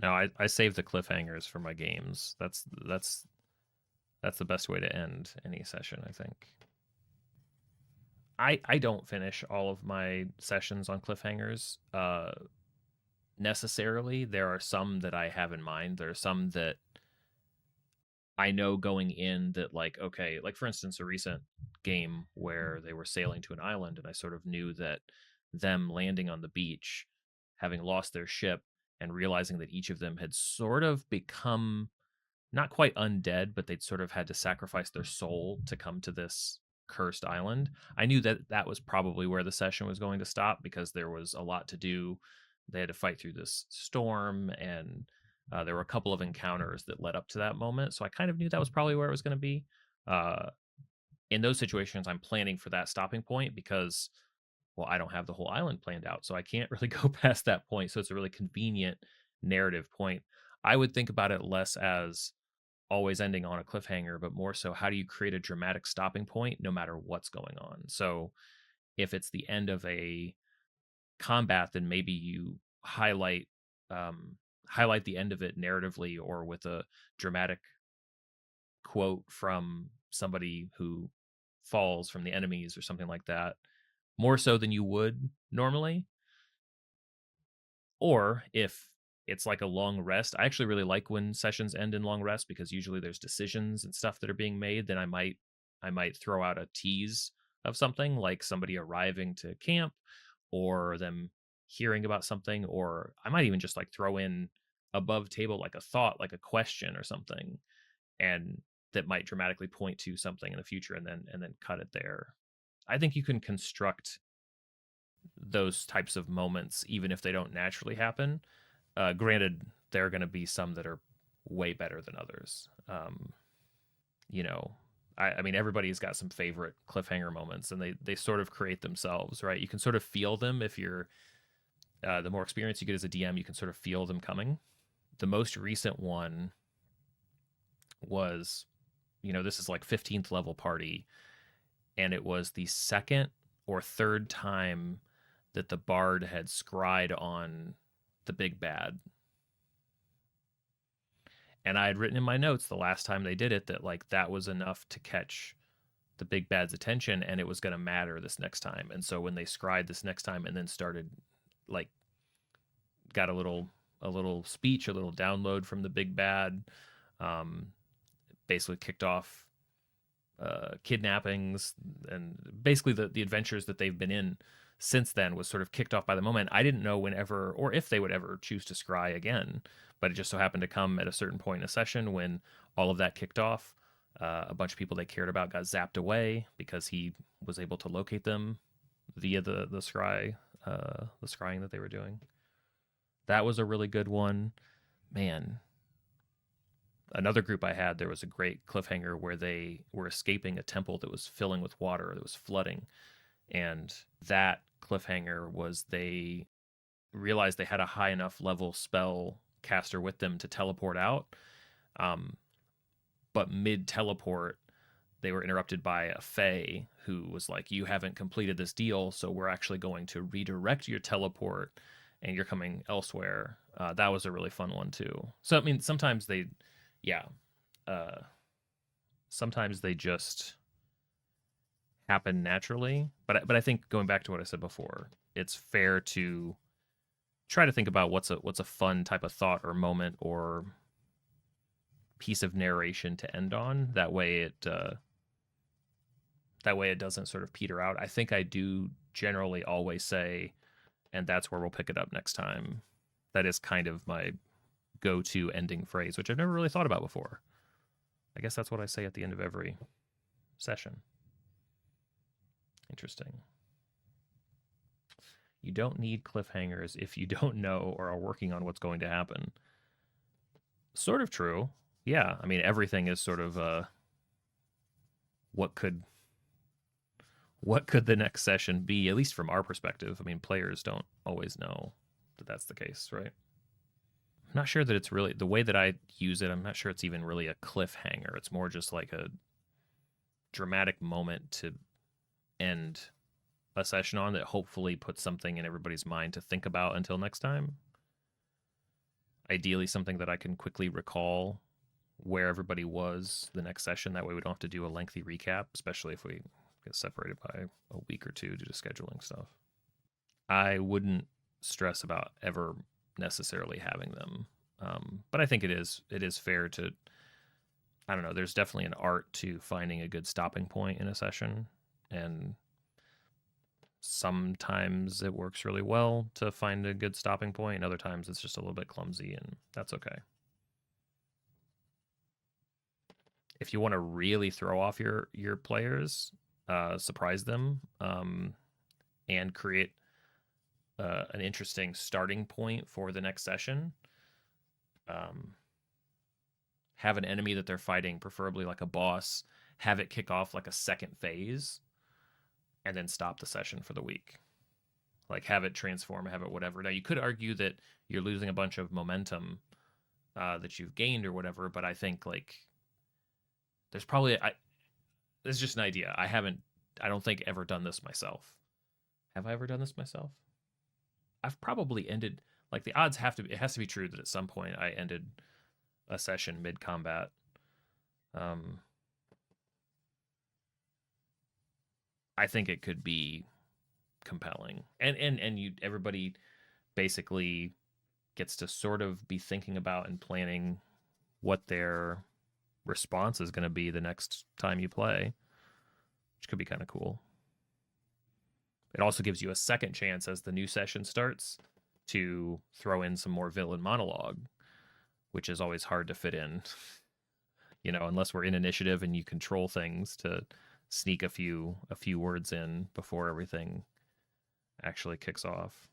No, I save the cliffhangers for my games. That's the best way to end any session, I think. I don't finish all of my sessions on cliffhangers necessarily. There are some that I have in mind. There are some that I know going in that, like, okay, like for instance, a recent game where they were sailing to an island, and I sort of knew that them landing on the beach, having lost their ship, and realizing that each of them had sort of become not quite undead, but they'd sort of had to sacrifice their soul to come to this cursed island. I knew that that was probably where the session was going to stop because there was a lot to do. They had to fight through this storm, and there were a couple of encounters that led up to that moment. So I kind of knew that was probably where it was going to be. Uh, in those situations, I'm planning for that stopping point because, well, I don't have the whole island planned out. So I can't really go past that point. So it's a really convenient narrative point. I would think about it less as always ending on a cliffhanger, but more so how do you create a dramatic stopping point no matter what's going on? So if it's the end of a combat, then maybe you um, highlight the end of it narratively or with a dramatic quote from somebody who falls from the enemies or something like that, more so than you would normally. Or if it's like a long rest, I actually really like when sessions end in long rest because usually there's decisions and stuff that are being made. Then I might throw out a tease of something like somebody arriving to camp or them hearing about something, or I might even just like throw in above table like a thought, like a question or something, and that might dramatically point to something in the future and then cut it there. I think you can construct those types of moments even if they don't naturally happen. Granted, there are going to be some that are way better than others. You know, I mean, everybody's got some favorite cliffhanger moments, and they sort of create themselves, right? You can sort of feel them if you're the more experience you get as a DM, you can sort of feel them coming. The most recent one was, this is like 15th level party, and it was the second or third time that the bard had scryed on the big bad. And I had written in my notes the last time they did it that like that was enough to catch the big bad's attention, and it was going to matter this next time. And so when they scried this next time and then started like got a little speech, a little download from the big bad, um, basically kicked off kidnappings and basically the adventures that they've been in since then was sort of kicked off by the moment. I didn't know whenever or if they would ever choose to scry again, but it just so happened to come at a certain point in a session when all of that kicked off. A bunch of people they cared about got zapped away because he was able to locate them via the scrying that they were doing. That was a really good one, man. Another group I had, there was a great cliffhanger where they were escaping a temple that was filling with water, that was flooding. And that cliffhanger was they realized they had a high enough level spell caster with them to teleport out. Um, but mid teleport, they were interrupted by a fae who was like, "You haven't completed this deal, so we're actually going to redirect your teleport, and you're coming elsewhere." That was a really fun one too. So I mean, yeah, uh, sometimes they just happen naturally. But I think going back to what I said before, it's fair to try to think about what's a fun type of thought or moment or piece of narration to end on. That way it doesn't sort of peter out. I think I do generally always say, and that's where we'll pick it up next time. That is kind of my go-to ending phrase, which I've never really thought about before. I guess that's what I say at the end of every session. Interesting. You don't need cliffhangers if you don't know or are working on what's going to happen. Sort of true. Yeah, I mean everything is sort of what could what could the next session be, at least from our perspective. I mean, players don't always know that that's the case, right? I'm not sure that it's really the way that I use it. I'm not sure it's even really a cliffhanger. It's more just like a dramatic moment to end a session on that hopefully puts something in everybody's mind to think about until next time. Ideally, something that I can quickly recall where everybody was the next session. That way, we don't have to do a lengthy recap, especially if we get separated by a week or two due to scheduling stuff. I wouldn't stress about ever necessarily having them, but I think it is fair to. I don't know. There's definitely an art to finding a good stopping point in a session, and sometimes it works really well to find a good stopping point, and other times it's just a little bit clumsy, and that's okay. If you want to really throw off your players, surprise them, and create an interesting starting point for the next session. Um, have an enemy that they're fighting, preferably like a boss, have it kick off like a second phase, and then stop the session for the week. Like have it transform, have it whatever. Now you could argue that you're losing a bunch of momentum that you've gained or whatever, but I think like there's probably this is just an idea. I don't think ever done this myself. Have I ever done this myself? I've probably ended like the odds have to be, it has to be true that at some point I ended a session mid combat. Um, I think it could be compelling, and you everybody basically gets to sort of be thinking about and planning what their response is going to be the next time you play, which could be kind of cool. It also gives you a second chance as the new session starts to throw in some more villain monologue, which is always hard to fit in, unless we're in initiative and you control things to sneak a few words in before everything actually kicks off.